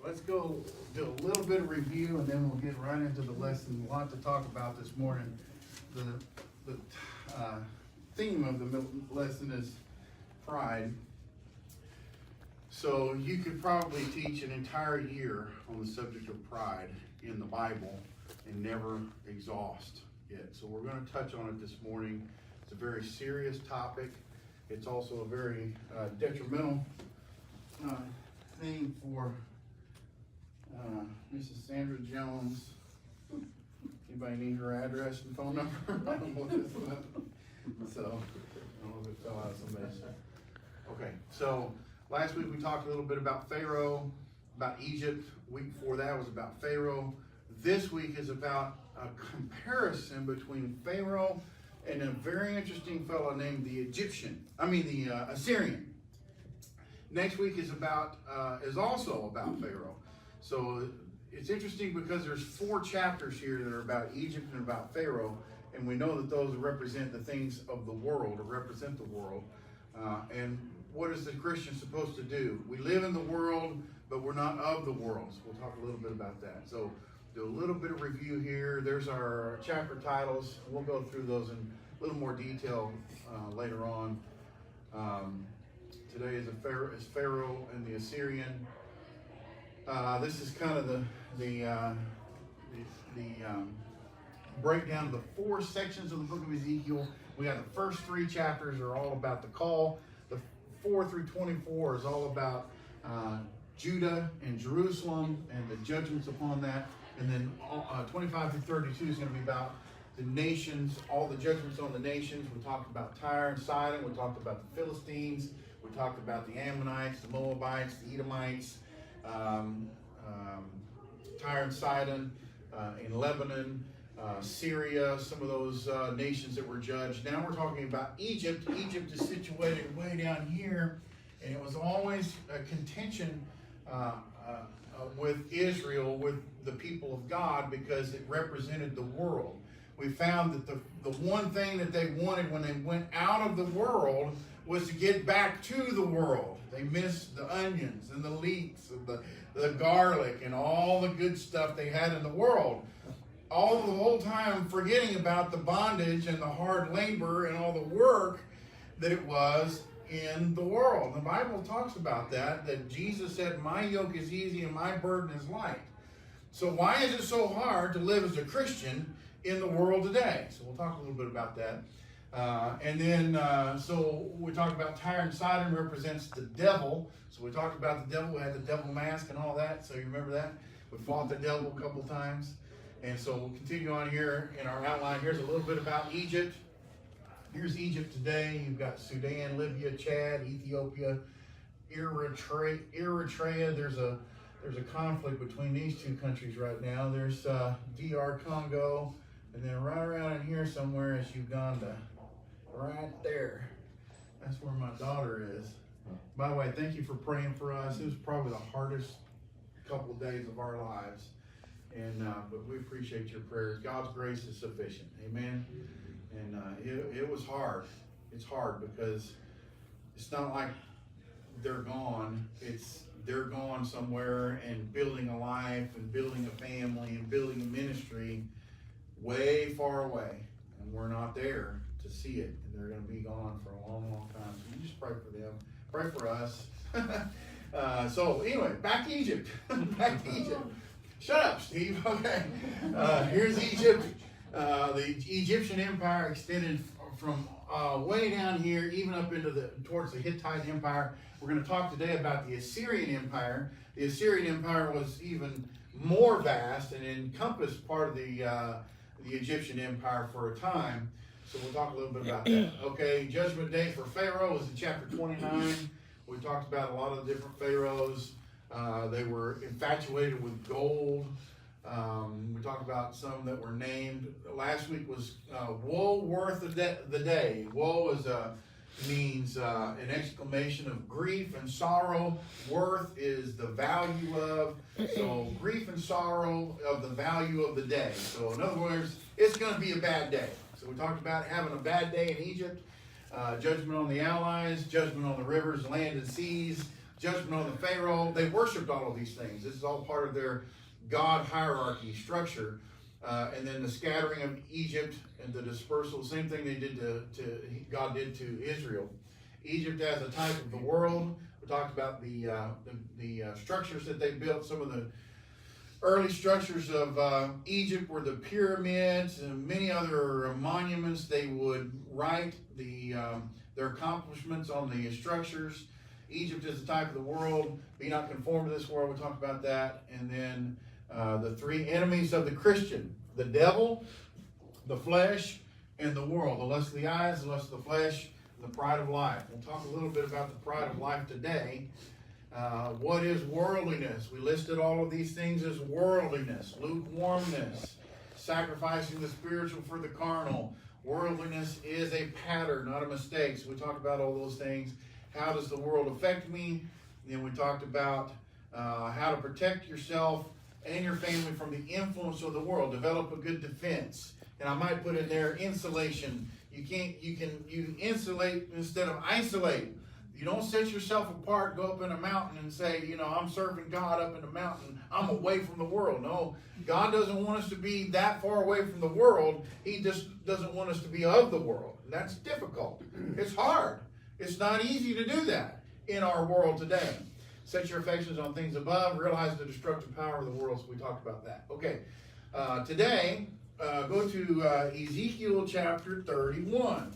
let's go do a little bit of review and then we'll get right into the lesson. A lot to talk about this morning. The theme of the lesson is pride. So you could probably teach an entire year on the subject of pride in the Bible and never exhaust it. So we're going to touch on it this morning. It's a very serious topic. It's also a very detrimental thing for Mrs. Sandra Jones. Anybody need her address and phone number? I don't know what this is. So, I don't know if it fell out of somebody's. Okay, so last week we talked a little bit about Pharaoh, about Egypt. Week before that was about Pharaoh. This week is about a comparison between Pharaoh and a very interesting fellow named the Assyrian. Next week is also about Pharaoh. So it's interesting because there's 4 chapters here that are about Egypt and about Pharaoh, and we know that those represent the things of the world, or represent the world. And what is the Christian supposed to do? We live in the world, but we're not of the world. So we'll talk a little bit about that. So do a little bit of review here. There's our chapter titles. We'll go through those in a little more detail later on. Today is Pharaoh and the Assyrian. This is kind of the breakdown of the 4 sections of the book of Ezekiel. We got the first 3 chapters are all about the call. The 4 through 24 is all about Judah and Jerusalem and the judgments upon that. And then 25 through 32 is going to be about the nations, all the judgments on the nations. We talked about Tyre and Sidon. We talked about the Philistines. We talked about the Ammonites, the Moabites, the Edomites, Tyre and Sidon in Lebanon, Syria, some of those nations that were judged. Now we're talking about Egypt. Egypt is situated way down here, and it was always a contention with Israel, with the people of God, because it represented the world. We found that the one thing that they wanted when they went out of the world was to get back to the world. They missed the onions and the leeks and the garlic and all the good stuff they had in the world. All the whole time forgetting about the bondage and the hard labor and all the work that it was in the world. The Bible talks about that Jesus said, "My yoke is easy and my burden is light." So why is it so hard to live as a Christian in the world today? So we'll talk a little bit about that. So we talked about Tyre and Sidon represents the devil. So we talked about the devil. We had the devil mask and all that. So you remember that? We fought the devil a couple times. And so we'll continue on here in our outline. Here's a little bit about Egypt. Here's Egypt today. You've got Sudan, Libya, Chad, Ethiopia, Eritrea. There's a conflict between these 2 countries right now. There's DR Congo, and then right around in here somewhere is Uganda. Right there. That's where my daughter is. By the way, thank you for praying for us. It was probably the hardest couple of days of our lives. But we appreciate your prayers. God's grace is sufficient. Amen. And it was hard. It's hard because it's not like they're gone. They're gone somewhere and building a life and building a family and building a ministry way far away. And we're not there to see it. And they're going to be gone for a long, long time. So you just pray for them. Pray for us. So anyway, back to Egypt. Back to Egypt. Shut up, Steve. Okay. Here's Egypt. The Egyptian Empire extended from way down here, even up into towards the Hittite Empire. We're going to talk today about the Assyrian Empire. The Assyrian Empire was even more vast and encompassed part of the Egyptian Empire for a time. So we'll talk a little bit about that. Okay, Judgment Day for Pharaoh is in chapter 29. We talked about a lot of the different pharaohs. They were infatuated with gold. We talked about some that were named. Last week was woe worth the day. Woe means an exclamation of grief and sorrow. Worth is the value of. So grief and sorrow of the value of the day. So in other words, it's going to be a bad day. So we talked about having a bad day in Egypt. Judgment on the allies, judgment on the rivers, land, and seas. judgment on the Pharaoh. They worshipped all of these things. This is all part of their God hierarchy structure. And then the scattering of Egypt and the dispersal, same thing they did God did to Israel. Egypt as a type of the world. We talked about the structures that they built. Some of the early structures of Egypt were the pyramids and many other monuments. They would write their accomplishments on the structures. Egypt is the type of the world. Be not conformed to this world. We talked about that. And then the three enemies of the Christian: the devil, the flesh, and the world. The lust of the eyes, the lust of the flesh, and the pride of life. We'll talk a little bit about the pride of life today. What is worldliness? We listed all of these things as worldliness: lukewarmness, sacrificing the spiritual for the carnal. Worldliness is a pattern, not a mistake. So we talked about all those things. How does the world affect me? And then we talked about how to protect yourself and your family from the influence of the world. Develop a good defense. And I might put in there insulation. You insulate instead of isolate. You don't set yourself apart, go up in a mountain and say, I'm serving God up in the mountain. I'm away from the world. No, God doesn't want us to be that far away from the world. He just doesn't want us to be of the world. And that's difficult. It's hard. It's not easy to do that in our world today. Set your affections on things above. Realize the destructive power of the world. So we talked about that. Okay. Today, go to Ezekiel chapter 31.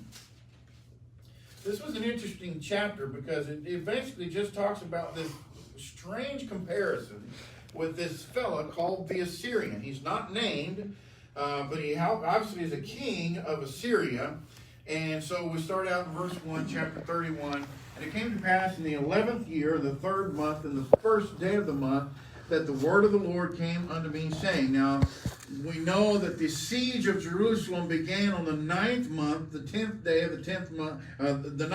This was an interesting chapter because it basically just talks about this strange comparison with this fella called the Assyrian. He's not named, but he obviously is a king of Assyria. And so we start out in verse 1, chapter 31. And it came to pass in the 11th year, the 3rd month, and the 1st day of the month, that the word of the Lord came unto me, saying. Now, we know that the siege of Jerusalem began on the 9th month, the 10th day of the 10th month, the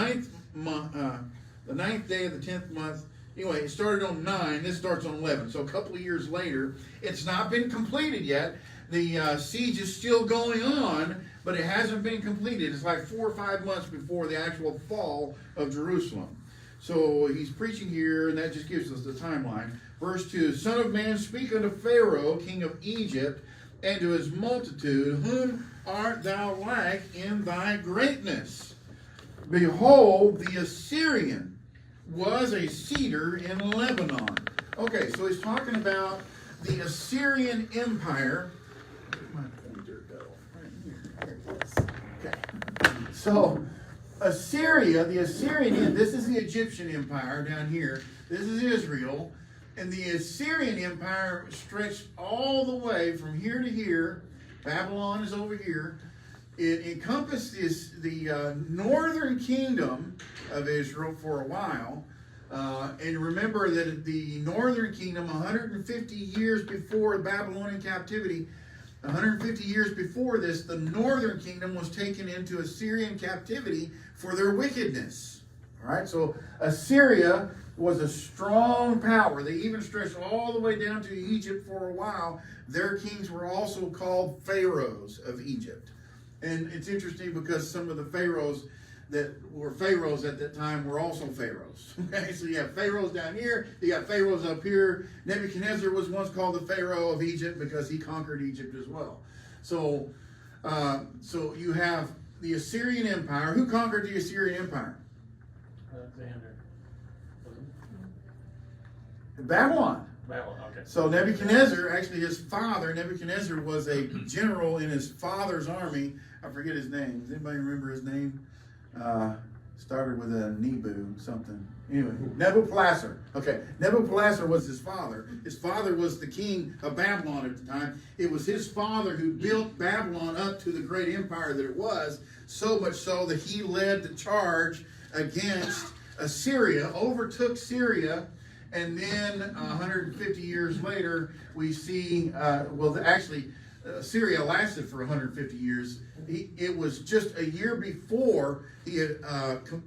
9th day of the 10th month. Anyway, it started on 9. This starts on 11. So a couple of years later, it's not been completed yet. The siege is still going on, but it hasn't been completed. It's like 4 or 5 months before the actual fall of Jerusalem. So he's preaching here, and that just gives us the timeline. Verse 2, Son of man, speak unto Pharaoh, king of Egypt, and to his multitude, whom art thou like in thy greatness? Behold, the Assyrian was a cedar in Lebanon. Okay, so he's talking about the Assyrian Empire. Where did my pointer go? Right here. There it is. Okay. So Assyria, the Assyrian, this is the Egyptian Empire down here. This is Israel. And the Assyrian Empire stretched all the way from here to here. Babylon is over here. It encompassed the northern kingdom of Israel for a while. And remember that the northern kingdom, 150 years before the Babylonian captivity, 150 years before this, the northern kingdom was taken into Assyrian captivity for their wickedness. All right, so Assyria was a strong power. They even stretched all the way down to Egypt for a while. Their kings were also called pharaohs of Egypt. And it's interesting because some of the pharaohs that were pharaohs at that time were also pharaohs. Okay, so you have pharaohs down here, you got pharaohs up here. Nebuchadnezzar was once called the pharaoh of Egypt because he conquered Egypt as well. So you have the Assyrian Empire. Who conquered the Assyrian Empire? Alexander. Babylon. Babylon, okay. So Nebuchadnezzar, actually his father, Nebuchadnezzar was a general in his father's army. I forget his name. Does anybody remember his name? Started with a Nebu something. Anyway, Nebuchadnezzar. Okay, Nebuchadnezzar was his father. His father was the king of Babylon at the time. It was his father who built Babylon up to the great empire that it was, so much so that he led the charge against Assyria, overtook Syria, and then 150 years later, we see, Syria lasted for 150 years. It was just a year before he had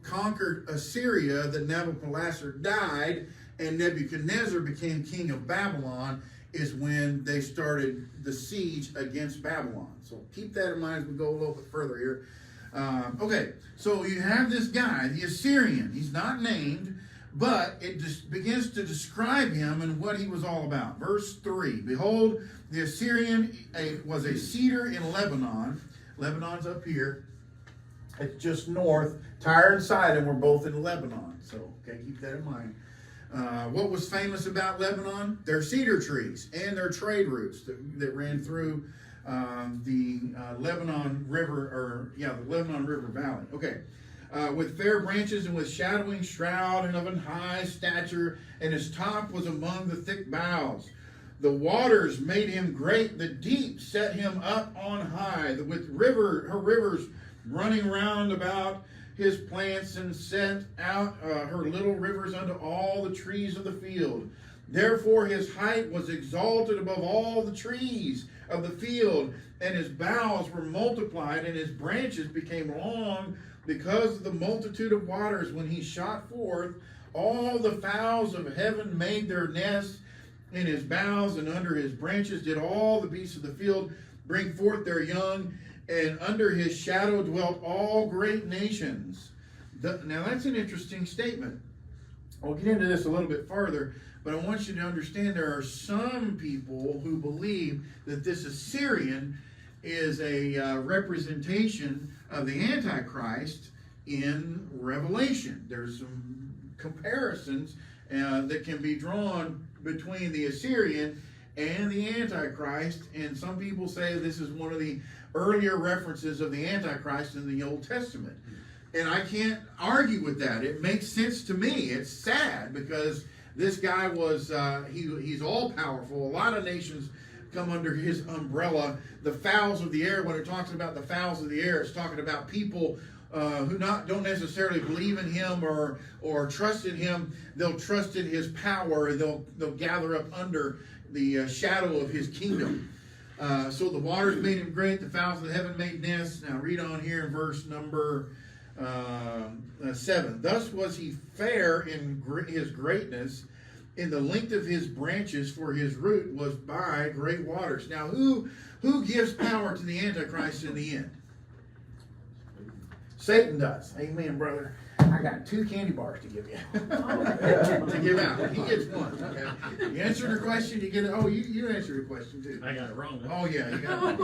conquered Assyria that Nebuchadnezzar died, and Nebuchadnezzar became king of Babylon, is when they started the siege against Babylon. So keep that in mind as we go a little bit further here. Okay, so you have this guy, the Assyrian. He's not named, but it just begins to describe him and what he was all about. Verse 3, behold, the Assyrian was a cedar in Lebanon. Lebanon's up here. It's just north. Tyre and Sidon were both in Lebanon. So, okay, keep that in mind. What was famous about Lebanon? Their cedar trees and their trade routes that ran through the Lebanon River, the Lebanon River Valley. Okay. With fair branches and with shadowing shroud and of an high stature, and his top was among the thick boughs. The waters made him great, the deep set him up on high, with her rivers running round about his plants, and sent out her little rivers unto all the trees of the field. Therefore his height was exalted above all the trees of the field, and his boughs were multiplied, and his branches became long, because of the multitude of waters. When he shot forth, all the fowls of heaven made their nests in his boughs, and under his branches did all the beasts of the field bring forth their young, and under his shadow dwelt all great nations. Now that's an interesting statement. I'll get into this a little bit farther, but I want you to understand there are some people who believe that this Assyrian is a representation of the Antichrist in Revelation. There's some comparisons that can be drawn between the Assyrian and the Antichrist, and some people say this is one of the earlier references of the Antichrist in the Old Testament. And I can't argue with that. It makes sense to me. It's sad because this guy was, he's all powerful. A lot of nations come under his umbrella. The fowls of the air, when it talks about the fowls of the air, it's talking about people who don't necessarily believe in him or trust in him. They'll trust in his power. They'll gather up under the shadow of his kingdom. So the waters made him great. The fowls of the heaven made nests. Now read on here in verse number 7. Thus was he fair in his greatness, in the length of his branches, for his root was by great waters. Now, who gives power to the Antichrist in the end? Satan does. Amen, brother. I got 2 candy bars to give you. To give out. He gets 1. Okay. You answered the question, you get it. Oh, you answered the question too. I got it wrong. Oh yeah, you got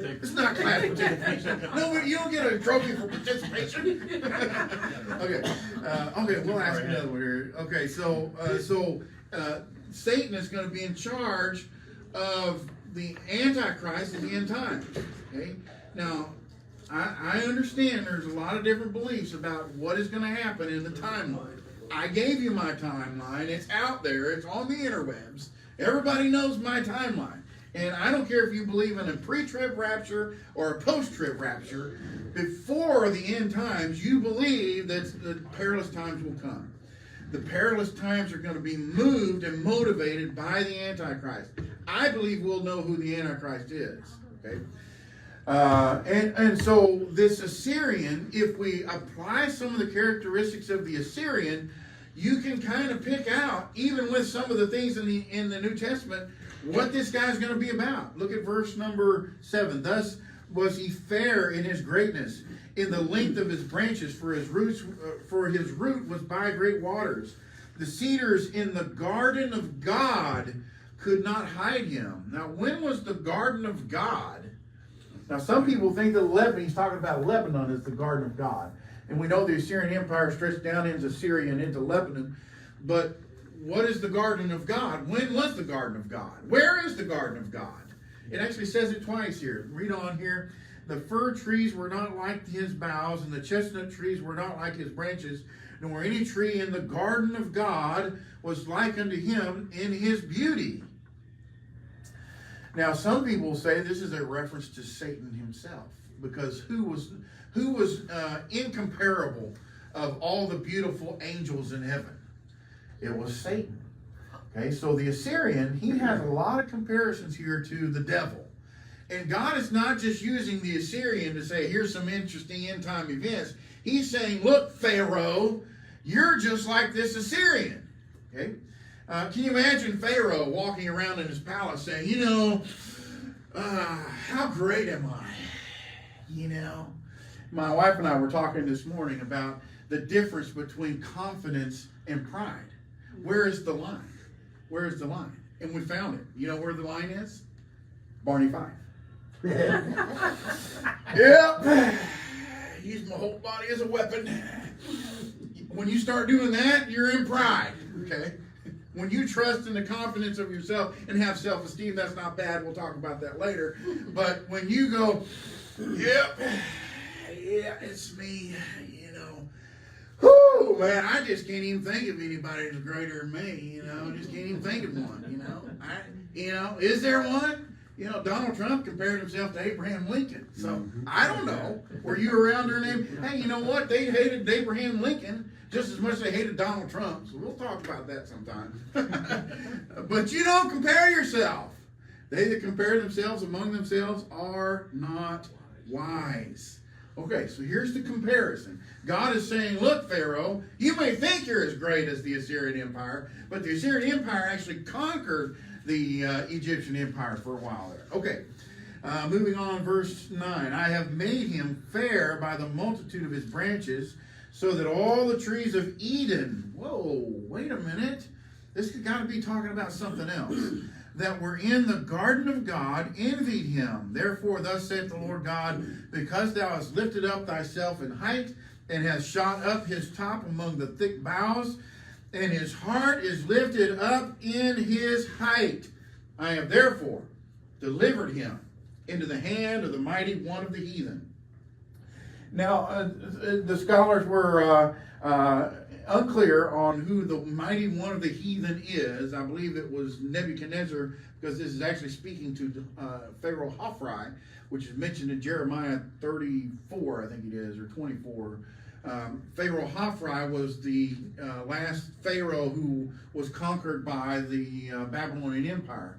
it. It's not class participation. No, you don't get a trophy for participation. Okay, we'll ask another one here. Okay, so Satan is going to be in charge of the Antichrist at the end time. Okay, now I understand there's a lot of different beliefs about what is going to happen in the timeline. I gave you my timeline. It's out there. It's on the interwebs. Everybody knows my timeline. And I don't care if you believe in a pre-trib rapture or a post-trib rapture. Before the end times, you believe that the perilous times will come. The perilous times are going to be moved and motivated by the Antichrist. I believe we'll know who the Antichrist is. Okay? And so this Assyrian, if we apply some of the characteristics of the Assyrian, you can kind of pick out, even with some of the things in the New Testament, what this guy's going to be about. Look at verse number 7. Thus was he fair in his greatness, in the length of his branches, for his root was by great waters. The cedars in the garden of God could not hide him. Now, when was the garden of God? Now, some people think that he's talking about Lebanon as the garden of God. And we know the Assyrian Empire stretched down into Syria and into Lebanon. But what is the garden of God? When was the garden of God? Where is the garden of God? It actually says it twice here. Read on here. The fir trees were not like his boughs, and the chestnut trees were not like his branches, nor any tree in the garden of God was like unto him in his beauty. Now, some people say this is a reference to Satan himself, because who was incomparable of all the beautiful angels in heaven? It was Satan. Okay, so the Assyrian, he has a lot of comparisons here to the devil. And God is not just using the Assyrian to say, here's some interesting end time events. He's saying, look, Pharaoh, you're just like this Assyrian. Okay? Can you imagine Pharaoh walking around in his palace saying, how great am I? My wife and I were talking this morning about the difference between confidence and pride. Where is the line? Where is the line? And we found it. You know where the line is? Barney 5. Yep. Use my whole body as a weapon. When you start doing that, you're in pride. Okay? When you trust in the confidence of yourself and have self-esteem, that's not bad. We'll talk about that later. But when you go, yep, yeah, it's me, you know. Whoo, man, I just can't even think of anybody that's greater than me, you know. I just can't even think of one, you know. Is there one? You know, Donald Trump compared himself to Abraham Lincoln. So, I don't know. Were you around during that? Hey, you know what? They hated Abraham Lincoln just as much as they hated Donald Trump. So, we'll talk about that sometime. But you don't compare yourself. They that compare themselves among themselves are not wise. Okay, so here's the comparison. God is saying, look, Pharaoh, you may think you're as great as the Assyrian Empire, but the Assyrian Empire actually conquered the Egyptian Empire for a while there. Okay, moving on, verse 9. I have made him fair by the multitude of his branches, so that all the trees of Eden, whoa, wait a minute, this has got to be talking about something else, that were in the garden of God envied him. Therefore, thus saith the Lord God, because thou hast lifted up thyself in height, and hast shot up his top among the thick boughs, and his heart is lifted up in his height. I have therefore delivered him into the hand of the mighty one of the heathen. Now, the scholars were unclear on who the mighty one of the heathen is. I believe it was Nebuchadnezzar, because this is actually speaking to Pharaoh Hophri, which is mentioned in Jeremiah 34, I think it is, or 24. Pharaoh Hophri was the last pharaoh who was conquered by the Babylonian Empire.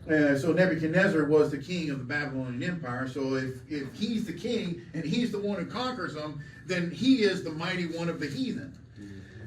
So Nebuchadnezzar was the king of the Babylonian Empire. So if he's the king and he's the one who conquers them, then he is the mighty one of the heathen.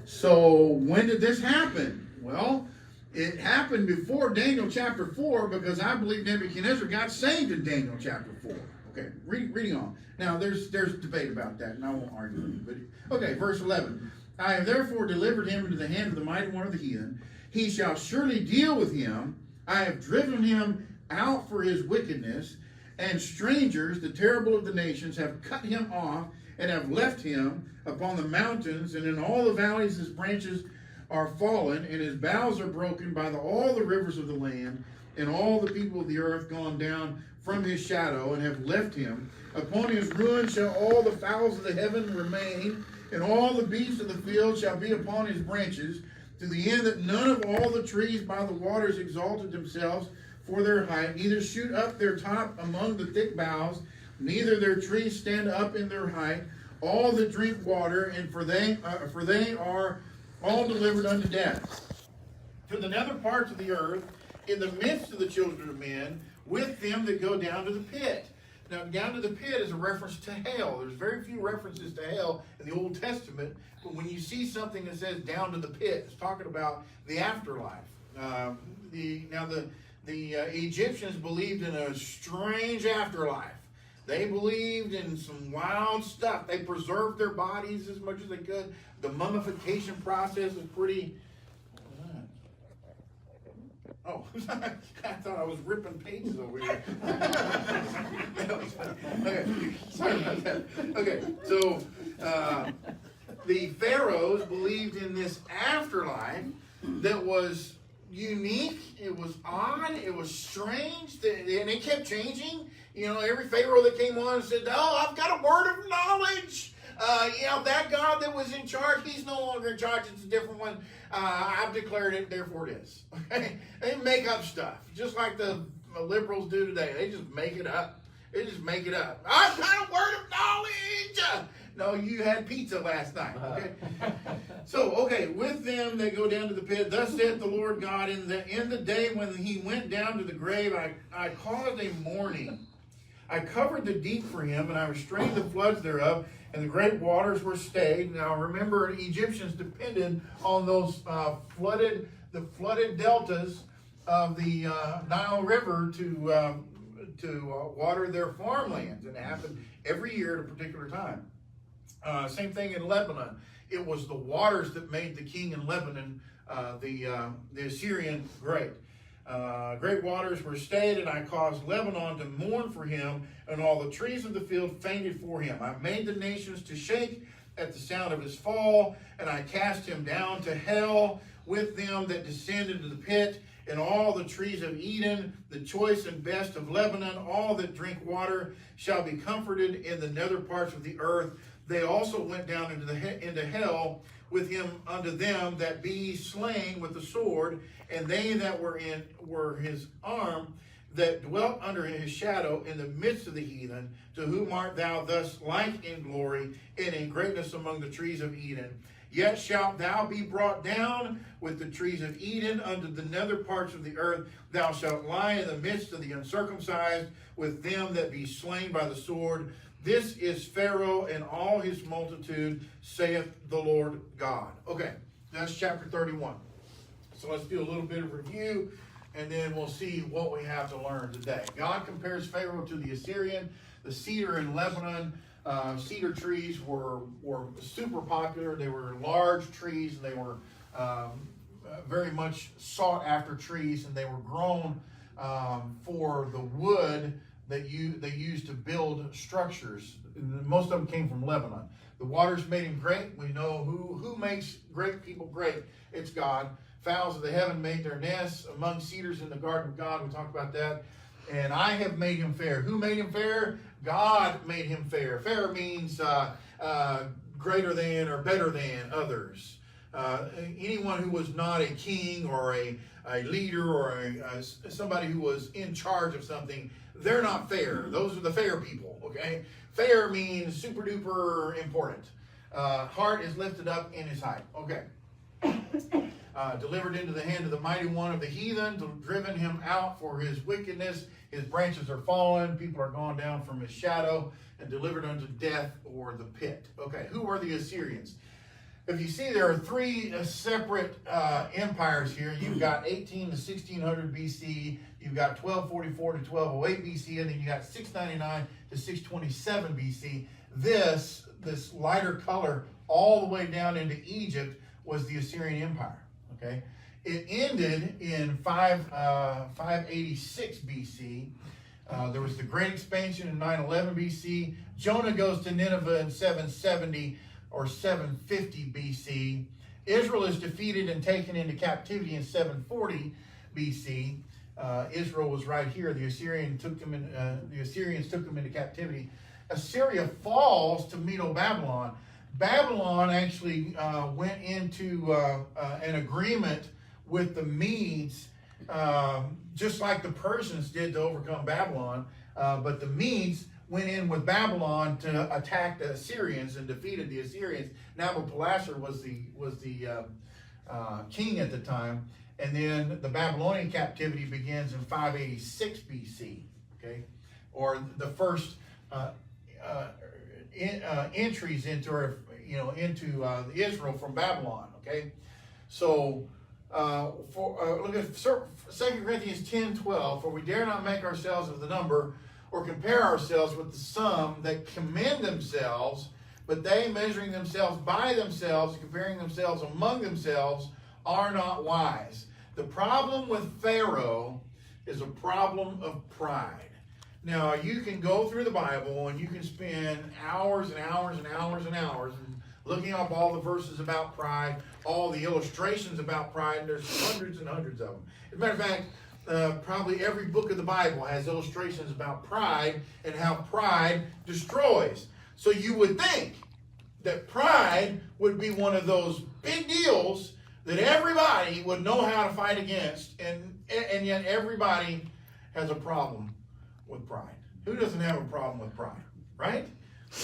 So when did this happen? Well, it happened before Daniel chapter 4, because I believe Nebuchadnezzar got saved in Daniel chapter 4. Okay, reading on. Now, there's debate about that, and I won't argue with you. But okay, verse 11. I have therefore delivered him into the hand of the mighty one of the heathen. He shall surely deal with him. I have driven him out for his wickedness, and strangers, the terrible of the nations, have cut him off, and have left him upon the mountains, and in all the valleys his branches are fallen, and his boughs are broken by all the rivers of the land, and all the people of the earth gone down from his shadow, and have left him. Upon his ruin shall all the fowls of the heaven remain, and all the beasts of the field shall be upon his branches, to the end that none of all the trees by the waters exalted themselves for their height, neither shoot up their top among the thick boughs, neither their trees stand up in their height, all that drink water, and for they are all delivered unto death. To the nether parts of the earth, in the midst of the children of men, with them that go down to the pit. Now, down to the pit is a reference to hell. There's very few references to hell in the Old Testament, but when you see something that says down to the pit, it's talking about the afterlife. The Egyptians believed in a strange afterlife. They believed in some wild stuff. They preserved their bodies as much as they could. The mummification process was pretty... Oh, I thought I was ripping pages over here. Okay, sorry about that. Okay, so the pharaohs believed in this afterlife that was unique, it was odd, it was strange, and it kept changing. You know, every pharaoh that came on said, oh, I've got a word of knowledge. That God that was in charge, he's no longer in charge. It's a different one. I've declared it, therefore it is. Okay? They make up stuff, just like the liberals do today. They just make it up. They just make it up. I've got a word of knowledge. No, you had pizza last night. Okay. So, with them they go down to the pit. Thus saith the Lord God, in the day when he went down to the grave, I caused a mourning. I covered the deep for him, and I restrained the floods thereof, and the great waters were stayed. Now remember, Egyptians depended on those flooded deltas of the Nile River to water their farmlands, and it happened every year at a particular time. Same thing in Lebanon. It was the waters that made the king in Lebanon, the Assyrian, great. Great waters were stayed, and I caused Lebanon to mourn for him, and all the trees of the field fainted for him. I made the nations to shake at the sound of his fall, and I cast him down to hell with them that descend into the pit, and all the trees of Eden, the choice and best of Lebanon, all that drink water, shall be comforted in the nether parts of the earth. They also went down into hell with him unto them that be slain with the sword, and they that were his arm, that dwelt under his shadow in the midst of the heathen. To whom art thou thus like in glory and in greatness among the trees of Eden? Yet shalt thou be brought down with the trees of Eden unto the nether parts of the earth. Thou shalt lie in the midst of the uncircumcised with them that be slain by the sword. This is Pharaoh and all his multitude, saith the Lord God. Okay, that's chapter 31. So let's do a little bit of review, and then we'll see what we have to learn today. God compares Pharaoh to the Assyrian. The cedar in Lebanon, cedar trees were super popular. They were large trees, and they were very much sought after trees, and they were grown for the wood that they used to build structures. Most of them came from Lebanon. The waters made him great. We know who makes great people great. It's God. Fowls of the heaven made their nests among cedars in the garden of God. We talked about that. And I have made him fair. Who made him fair? God made him fair. Fair means greater than or better than others. Anyone who was not a king or a leader or somebody who was in charge of something, they're not fair. Those are the fair people, okay? Fair means super duper important. Heart is lifted up in his height. Okay. Delivered into the hand of the mighty one of the heathen, driven him out for his wickedness. His branches are fallen. People are gone down from his shadow and delivered unto death or the pit. Okay, who are the Assyrians? If you see, there are three separate empires here. You've got 18 to 1600 BC. You've got 1244 to 1208 BC. And then you got 699 to 627 BC. This lighter color all the way down into Egypt was the Assyrian Empire. Okay, it ended in 586 BC. There was the Great Expansion in 911 BC. Jonah goes to Nineveh in 770 or 750 BC. Israel is defeated and taken into captivity in 740 BC. Israel was right here. The Assyrians took them into captivity. Assyria falls to Medo-Babylon. Babylon actually went into an agreement with the Medes, just like the Persians did to overcome Babylon. But the Medes went in with Babylon to attack the Assyrians and defeated the Assyrians. Nabopolassar was the king at the time. And then the Babylonian captivity begins in 586 BC, okay? Or the first entries into Israel from Babylon. Okay, so look at 2 Corinthians 10:12. For we dare not make ourselves of the number, or compare ourselves with the some that commend themselves, but they, measuring themselves by themselves, comparing themselves among themselves, are not wise. The problem with Pharaoh is a problem of pride. Now, you can go through the Bible and you can spend hours and hours and hours and hours looking up all the verses about pride, all the illustrations about pride, and there's hundreds and hundreds of them. As a matter of fact, probably every book of the Bible has illustrations about pride and how pride destroys. So you would think that pride would be one of those big deals that everybody would know how to fight against, and yet everybody has a problem with pride. Who doesn't have a problem with pride, right?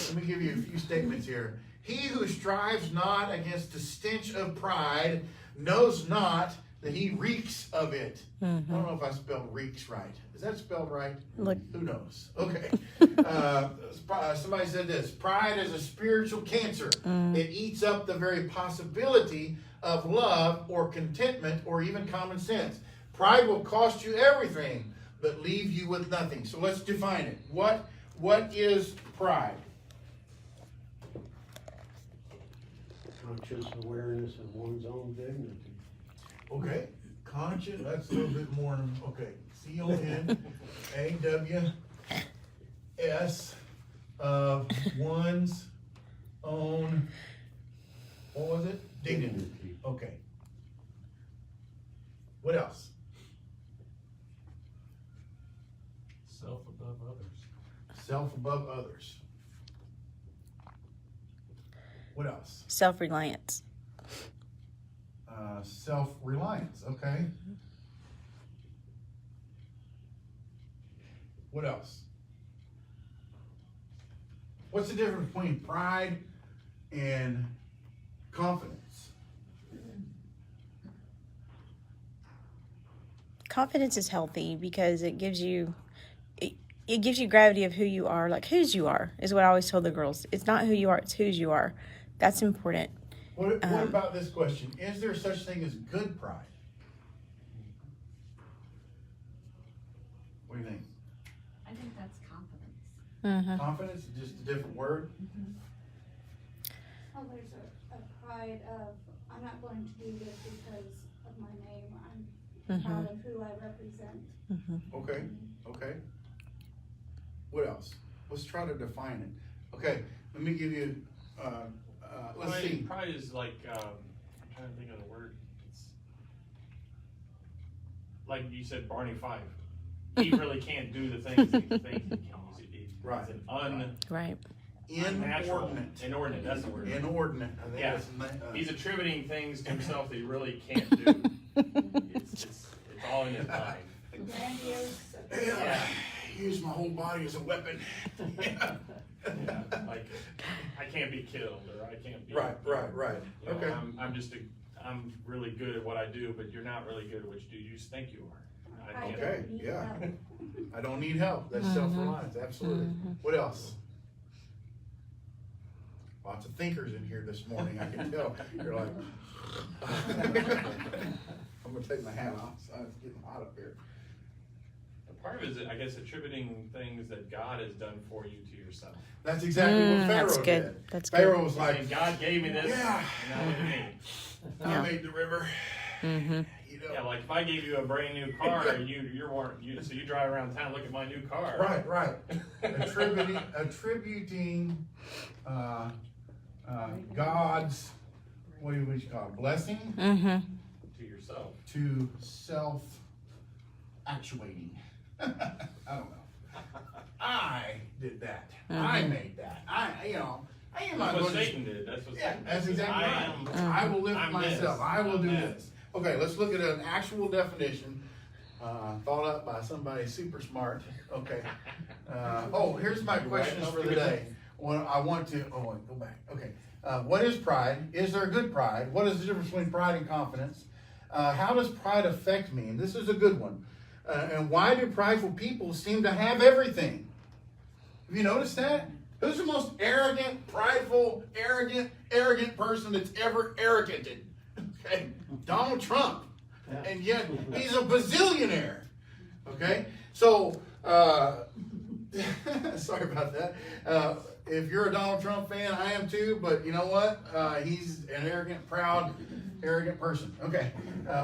Let me give you a few statements here. He who strives not against the stench of pride knows not that he reeks of it. Mm-hmm. I don't know if I spelled reeks right. Is that spelled right? Who knows? Okay. Somebody said this: pride is a spiritual cancer. It eats up the very possibility of love or contentment or even common sense. Pride will cost you everything, but leave you with nothing. So let's define it. What is pride? Conscious awareness of one's own dignity. Okay, conscious, that's a little bit more, okay, CONAWS of one's own, what was it? Dignity. Okay. What else? Self above others. Self above others. What else? Self-reliance. Self-reliance, okay. What else? What's the difference between pride and confidence? Confidence is healthy because it gives you gravity of who you are, like whose you are is what I always tell the girls. It's not who you are, it's whose you are. That's important. What about this question? Is there such thing as good pride? What do you think? I think that's confidence. Mm-hmm. Confidence is just a different word? Oh, there's a pride of, I'm not going to do this because of my name. I'm proud of who I represent. Okay, okay. What else? Let's try to define it. Okay, let me give you, let's see. Pride is like, I'm trying to think of the word. It's like you said, Barney Fife. He really can't do the things he thinks he can. Right. It's an Right. unnatural, Inordinate. inordinate, that's the word. Inordinate. I think Yeah. that's He's attributing things to himself that he really can't do. It's all in his mind. Grandiose. Yeah. Use my whole body as a weapon. Yeah, like I can't be killed, or I can't be. Right. You know, Okay. I'm really good at what I do, but you're not really good at what you do. You just think you are. I can't. Okay, yeah. I don't need help. That's self-reliance, absolutely. What else? Lots of thinkers in here this morning, I can tell. You're like, I'm gonna take my hat off, so it's getting hot up here. Part of it is, I guess, attributing things that God has done for you to yourself. That's exactly what Pharaoh that's good. did. That's Pharaoh good. was Like, like, God gave me this, Yeah. now look at me. I Yeah. made the river. Mm-hmm. You know. Yeah, like if I gave you a brand new car, so you drive around town, look at my new car. Right. Attributing God's, what do you call it, blessing Mm-hmm. To yourself. to self-actuating. I don't know. I did that. I made that. I am That's not what going to. Satan did. That's what Yeah, Satan that's did. exactly I right. am. I will lift I'm myself. this. I will do I'm this. Okay, let's look at an actual definition thought up by somebody super smart. Okay. Here's my questions for the day. Well, I want to. Oh, wait, go back. Okay. What is pride? Is there a good pride? What is the difference between pride and confidence? How does pride affect me? And this is a good one. And why do prideful people seem to have everything? Have you noticed that? Who's the most arrogant, prideful, arrogant person that's ever arroganted? Okay, Donald Trump. And yet he's a bazillionaire. Okay, so sorry about that. If you're a Donald Trump fan, I am too. But you know what? He's an arrogant, proud, arrogant person. Okay,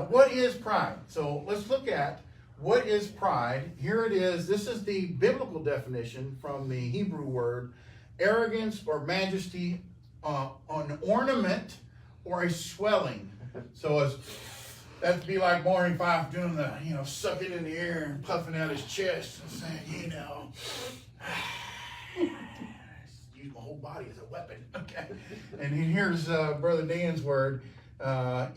what is pride? So let's look at what is pride. Here it is. This is the biblical definition from the Hebrew word: arrogance or majesty, an ornament or a swelling. So that'd be like Barney Fife doing the, sucking in the air and puffing out his chest and saying, use my whole body as a weapon. Okay. And here's Brother Dan's word: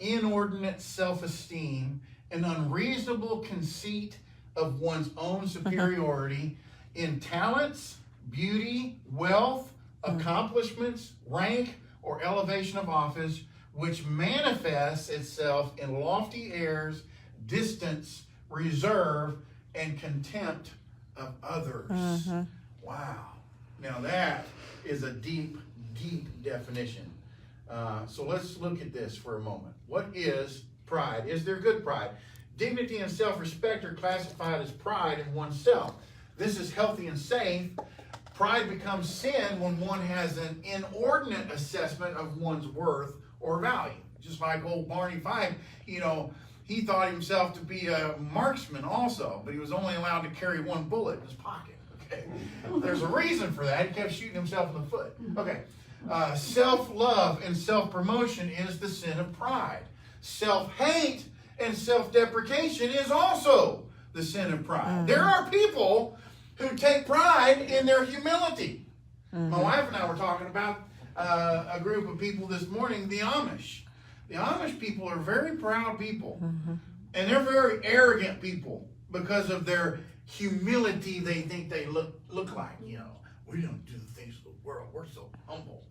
inordinate self-esteem, an unreasonable conceit of one's own superiority in talents, beauty, wealth, accomplishments, rank, or elevation of office, which manifests itself in lofty airs, distance, reserve, and contempt of others. Wow. Now that is a deep, deep definition. So let's look at this for a moment. What is pride? Is there good pride? Dignity and self-respect are classified as pride in oneself. This is healthy and safe. Pride becomes sin when one has an inordinate assessment of one's worth or value. Just like old Barney Fife, you know, he thought himself to be a marksman also, but he was only allowed to carry one bullet in his pocket. Okay, there's a reason for that. He kept shooting himself in the foot. Okay, self-love and self-promotion is the sin of pride. Self-hate and self-deprecation is also the sin of pride. There are people who take pride in their humility. My wife and I were talking about a group of people this morning, the Amish. The Amish people are very proud people. And they're very arrogant people because of their humility. They think they look like, you know, we don't do the things of the world. We're so humble.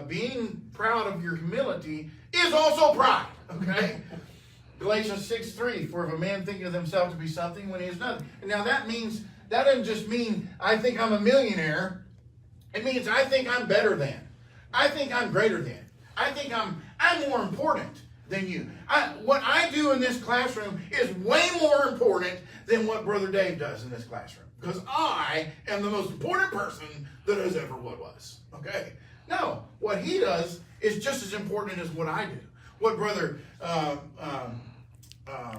Being proud of your humility is also pride, okay? Galatians 6:3, for if a man thinking of himself to be something when he is nothing. Now that doesn't just mean I think I'm a millionaire. It means I think I'm better than. I think I'm greater than. I think I'm more important than you. What I do in this classroom is way more important than what Brother Dave does in this classroom. Because I am the most important person that has ever was. Okay? No, what he does is just as important as what I do. What Brother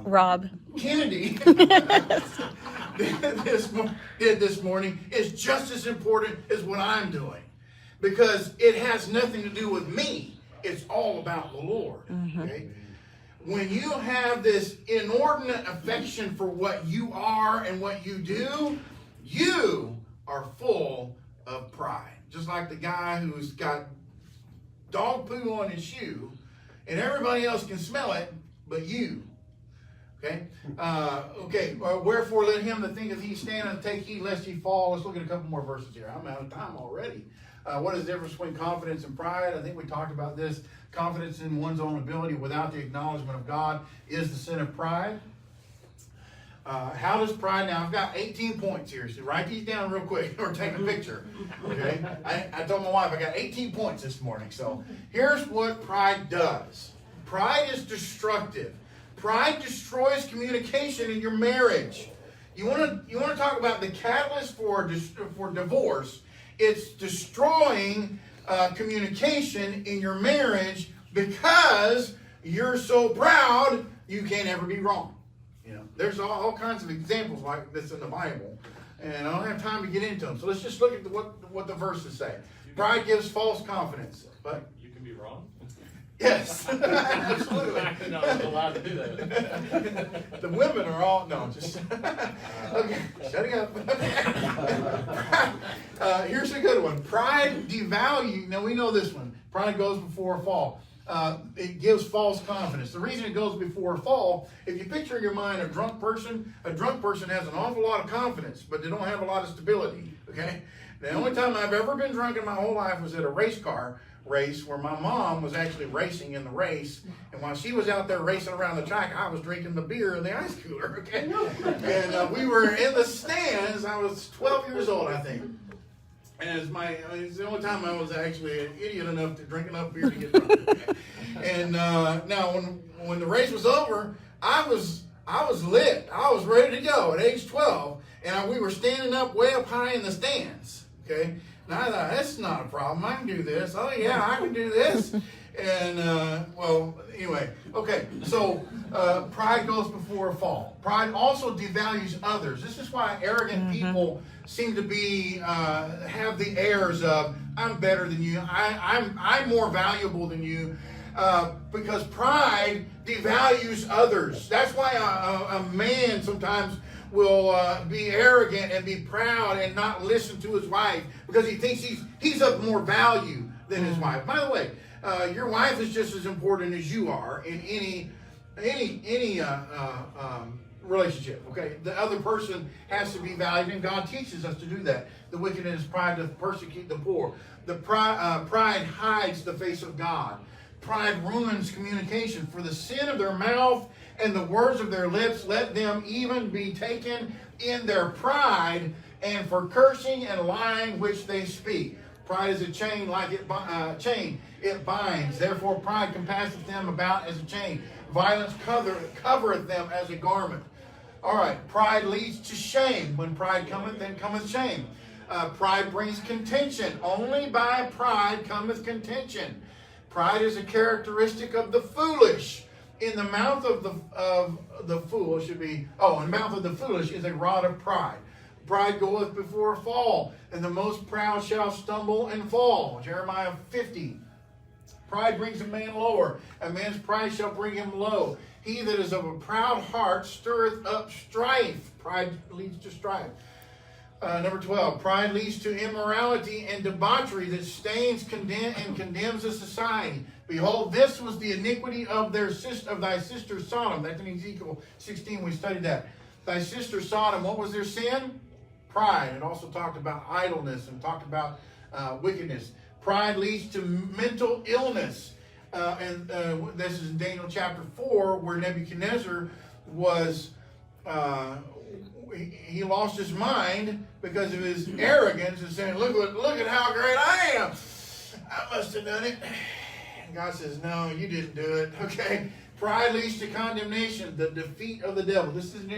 Rob Kennedy did this morning is just as important as what I'm doing. Because it has nothing to do with me. It's all about the Lord. Okay? When you have this inordinate affection for what you are and what you do, you are full of pride. Just like the guy who's got dog poo on his shoe and everybody else can smell it, but you. Okay? Wherefore let him that thinketh he standeth take heed lest he fall. Let's look at a couple more verses here. I'm out of time already. What is the difference between confidence and pride? I think we talked about this. Confidence in one's own ability without the acknowledgement of God is the sin of pride. How does pride, now I've got 18 points here, so write these down real quick or take a picture. Okay? I told my wife I got 18 points this morning. So here's what pride does. Pride is destructive. Pride destroys communication in your marriage. You want to talk about the catalyst for divorce. It's destroying communication in your marriage because you're so proud you can't ever be wrong. You know, there's all kinds of examples like this in the Bible, and I don't have time to get into them. So let's just look at what the verses say. Pride gives false confidence. But you can be wrong. Yes, absolutely. No, I'm allowed to do that. The women are all, no, just, okay, shutting up. Here's a good one. Pride devalues, now we know this one. Pride goes before a fall. It gives false confidence. The reason it goes before a fall, if you picture in your mind a drunk person has an awful lot of confidence, but they don't have a lot of stability, okay? The only time I've ever been drunk in my whole life was at a race where my mom was actually racing in the race, and while she was out there racing around the track, I was drinking the beer in the ice cooler, okay? And we were in the stands. I was 12 years old, I think. And it's the only time I was actually an idiot enough to drink enough beer to get drunk. Okay? And now when the race was over, I was lit. I was ready to go at age 12, and we were standing up way up high in the stands, okay? And I thought, that's not a problem. I can do this. Oh, yeah, I can do this. And, anyway. Okay, so pride goes before a fall. Pride also devalues others. This is why arrogant people seem to be, have the airs of, I'm better than you. I'm more valuable than you. Because pride devalues others. That's why a man sometimes will be arrogant and be proud and not listen to his wife because he thinks he's of more value than his wife. By the way, your wife is just as important as you are in any relationship. Okay, the other person has to be valued, and God teaches us to do that. The wicked in his pride doth persecute the poor. The pride hides the face of God. Pride ruins communication. For the sin of their mouth and the words of their lips, let them even be taken in their pride, and for cursing and lying which they speak. Pride is a chain, like it binds. Therefore pride compasseth them about as a chain. Violence covereth them as a garment. All right, pride leads to shame. When pride cometh, then cometh shame. Pride brings contention. Only by pride cometh contention. Pride is a characteristic of the foolish. In the mouth of the fool should be, in the mouth of the foolish is a rod of pride. Pride goeth before a fall, and the most proud shall stumble and fall. Jeremiah 50. Pride brings a man lower. A man's pride shall bring him low. He that is of a proud heart stirreth up strife. Pride leads to strife. Number 12. Pride leads to immorality and debauchery that stains and condemns a society. Behold, this was the iniquity of thy sister Sodom. That's in Ezekiel 16. We studied that. Thy sister Sodom, what was their sin? Pride. It also talked about idleness and talked about wickedness. Pride leads to mental illness. This is in Daniel chapter 4, where Nebuchadnezzar was, he lost his mind because of his arrogance and saying, look at how great I am. I must have done it. And God says, no, you didn't do it. Okay. Pride leads to condemnation, the defeat of the devil. This is an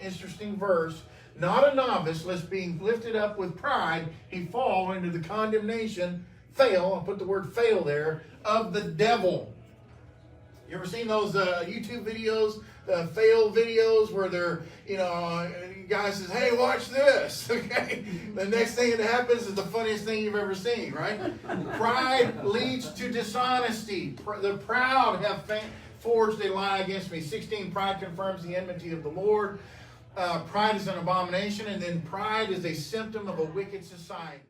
interesting verse. Not a novice, lest being lifted up with pride, he fall into the condemnation, fail, I'll put the word fail there, of the devil. You ever seen those YouTube videos, fail videos, where they're, guy says, hey, watch this, okay? The next thing that happens is the funniest thing you've ever seen, right? Pride leads to dishonesty. The proud have forged a lie against me. 16, pride confirms the enmity of the Lord. Pride is an abomination, and then pride is a symptom of a wicked society.